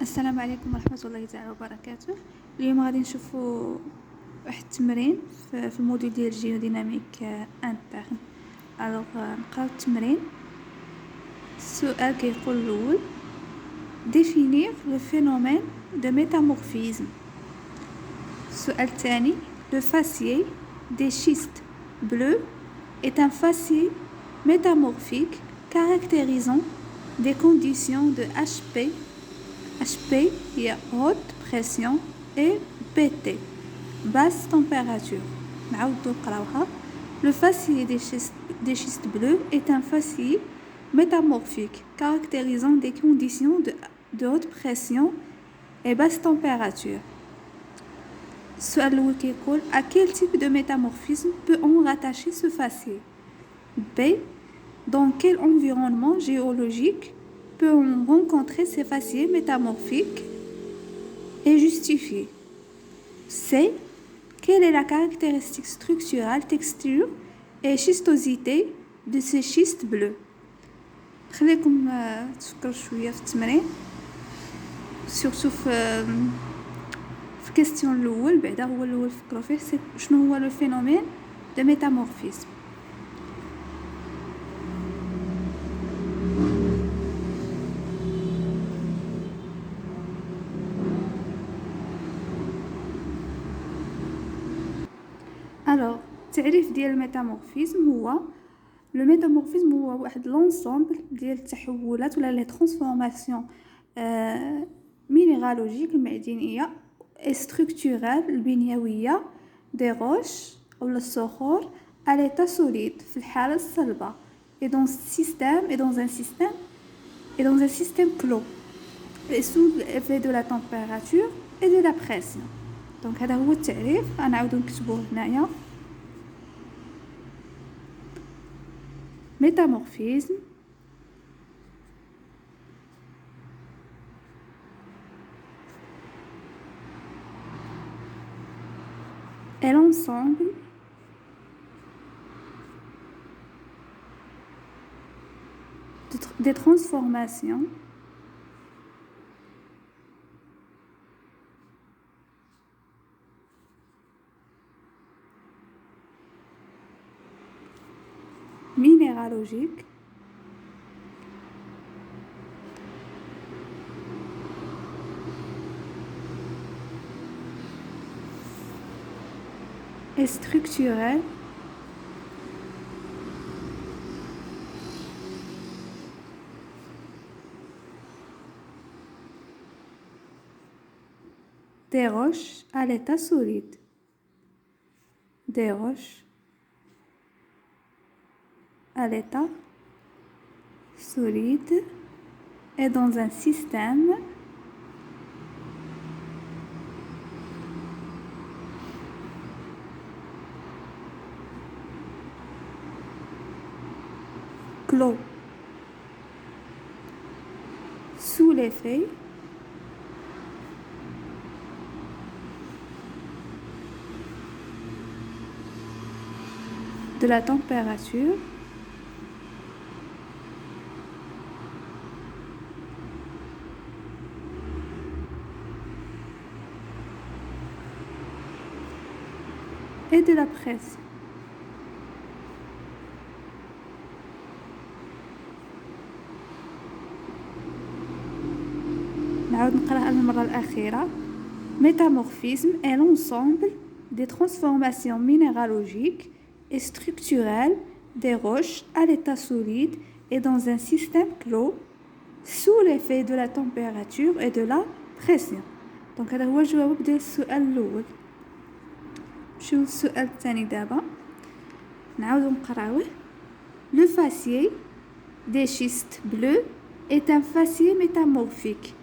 السلام عليكم ورحمة الله تعالى وبركاته. اليوم غادي نشوفوا واحد التمرين في الموديل ديال الجيوديناميك انترن. نقراو التمرين. السؤال كيقول الاول définir le phénomène de métamorphisme. السؤال الثاني le facier des schistes bleus est un facier métamorphique caractérisant des conditions de HP هي haute pression et PT basse température. نعاودو نقراوها. Le facier des schistes bleus est un facier métamorphique caractérisant des conditions de haute pression et basse température. السؤال الأول كيقول à quel type de métamorphisme peut-on rattacher ce facier? B. Dans quel environnement géologique peut-on rencontrer ces faciers métamorphiques et justifiés? C. Quelle est la caractéristique structurale, texture et schistosité de ces schistes bleus? خليكم تفكروا شوية في التمرين سورتو في كيستيون الأول. بعدا هو الأول فكروا فيه شنو هو لو فينومين دو ميتامورفيزم. alors التعريف ديال الميتامورفيزم هو لو ميتامورفيزم هو واحد لونسومبل ديال التحولات ولا لي ترانسفورماسيون مينيرالوجيك المعدنيه ستركتورال البنيويه دي روش ولا الصخور à l'état solide في الحاله الصلبه et dans un système clos et sous l'effet de la température et de la pression. donc هذا هو التعريف. غنعاودو نكتبوه هنايا. métamorphisme est l'ensemble des transformations minéralogiques et structurelles des roches à l'état solide. Des roches à l'état solide et dans un système clos sous l'effet de la température et de la pression. نعاود نقراها المرة الأخيرة. Métamorphisme est l'ensemble des transformations minéralogiques et structurelles des roches à l'état solide et dans un système clos sous l'effet de la température et de la pression. donc هذا هو الجواب ديال السؤال الأول. نمشيو للسؤال الثاني دابا. نعاودو نقراوه. Le facier des schistes bleus est un facier métamorphique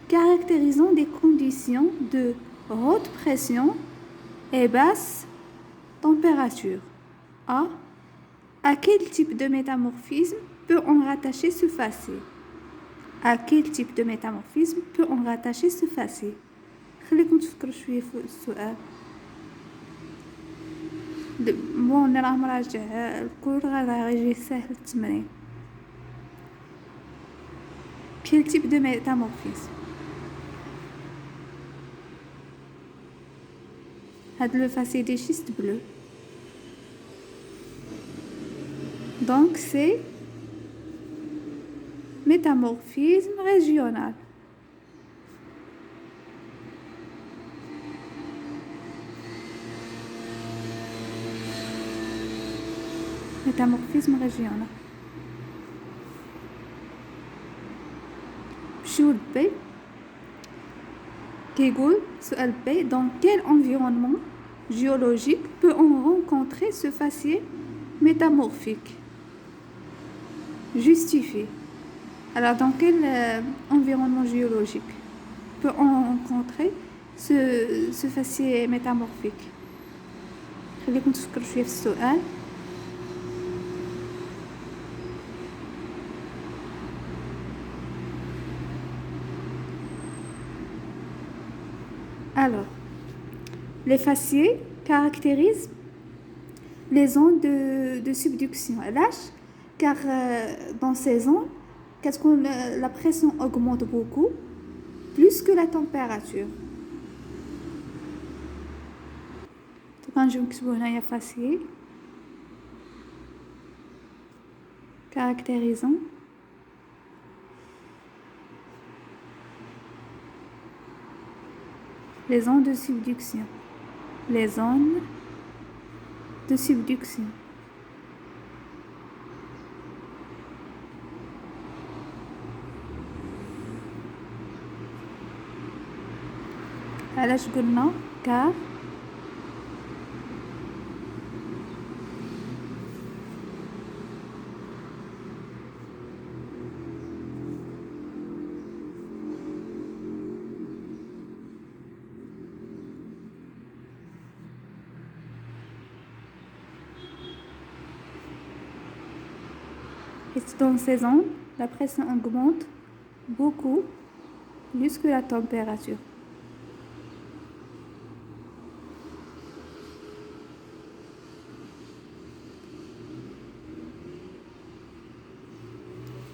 caractérisant des conditions de haute pression et basse température. A. À quel type de métamorphisme peut-on rattacher ce facier? À quel type de métamorphisme peut-on rattacher ce facier? خليكم تفكروا شويه في السؤال. بون راه مراجع الكل غيجي ساهل التمرين. quel type de métamorphisme Le faciès des schistes bleus. Donc c'est métamorphisme régional. Métamorphisme régional. Choul B. Kegul, Sual B. Dans quel environnement géologique peut-on rencontrer ce faciès métamorphique? Justifié. Alors, dans quel environnement géologique peut-on rencontrer ce faciès métamorphique? خليكم تفكروا شوية في السؤال. Alors, les faciès caractérisent les zones de subduction. Car dans ces zones, la pression augmente beaucoup, plus que la température. Quand je vous un faciès caractérisant les zones de subduction. Les zones de subduction. علاش قلنا car dans ces zones, la pression augmente beaucoup plus que la température.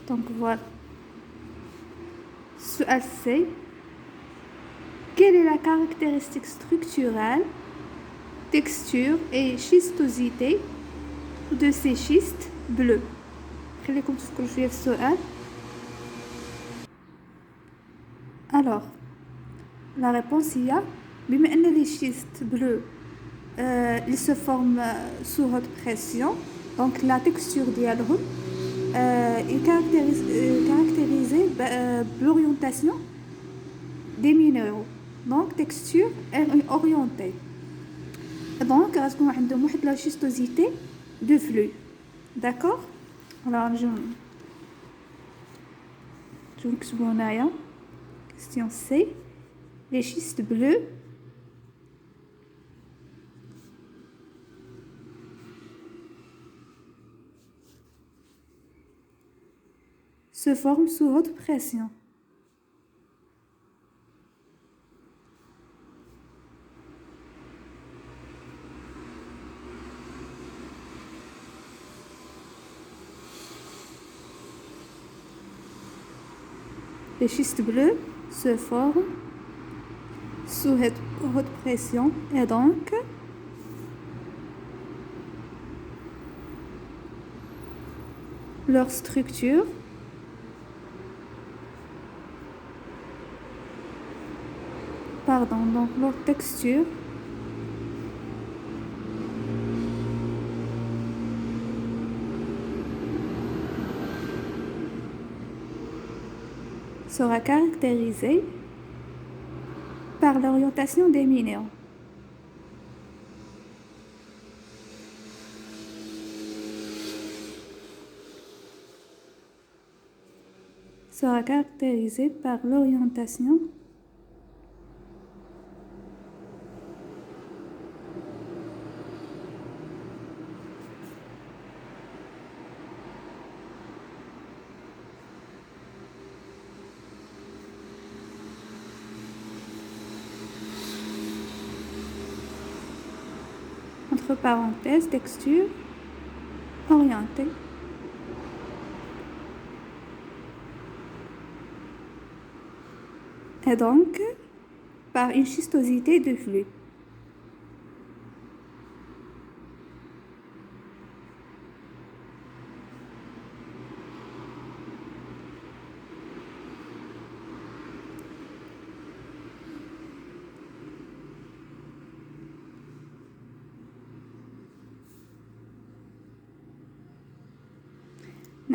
Donc voilà. Sual C. Quelle est la caractéristique structurelle, texture et schistosité de ces schistes bleus? خليكم تفكروا شوية في السؤال. Alors, la réponse il y a بما أن les schistes bleus ils se forment sous haute pression, donc la texture ديالهم est caractérisée l'orientation des minéraux. Donc texture est orientée. Donc غتكون عندهم واحد la schistosité de flux. D'accord? Alors je نكتبو هنايا question C. Les schistes bleus se forment sous haute pression. Les schistes bleus se forment sous haute pression et donc leur structure donc leur texture sera caractérisée par l'orientation des minéraux. Sera caractérisée par l'orientation entre parenthèses texture orientée. Et donc par une schistosité de flux.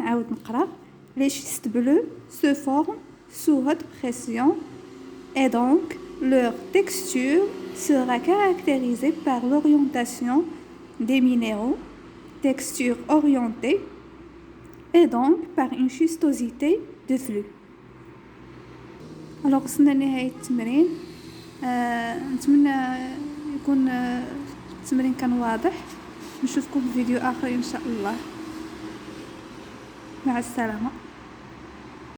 نعاود نقرا. Les schistes bleus se forment sous haute pression et donc leur texture sera caractérisée par l'orientation des minéraux, texture orientée, et donc par une schistosité de flux. alors وصلنا لنهاية التمرين. نتمنى يكون التمرين كان واضح. نشوفكم في فيديو آخر إن شاء الله. مع السلامة.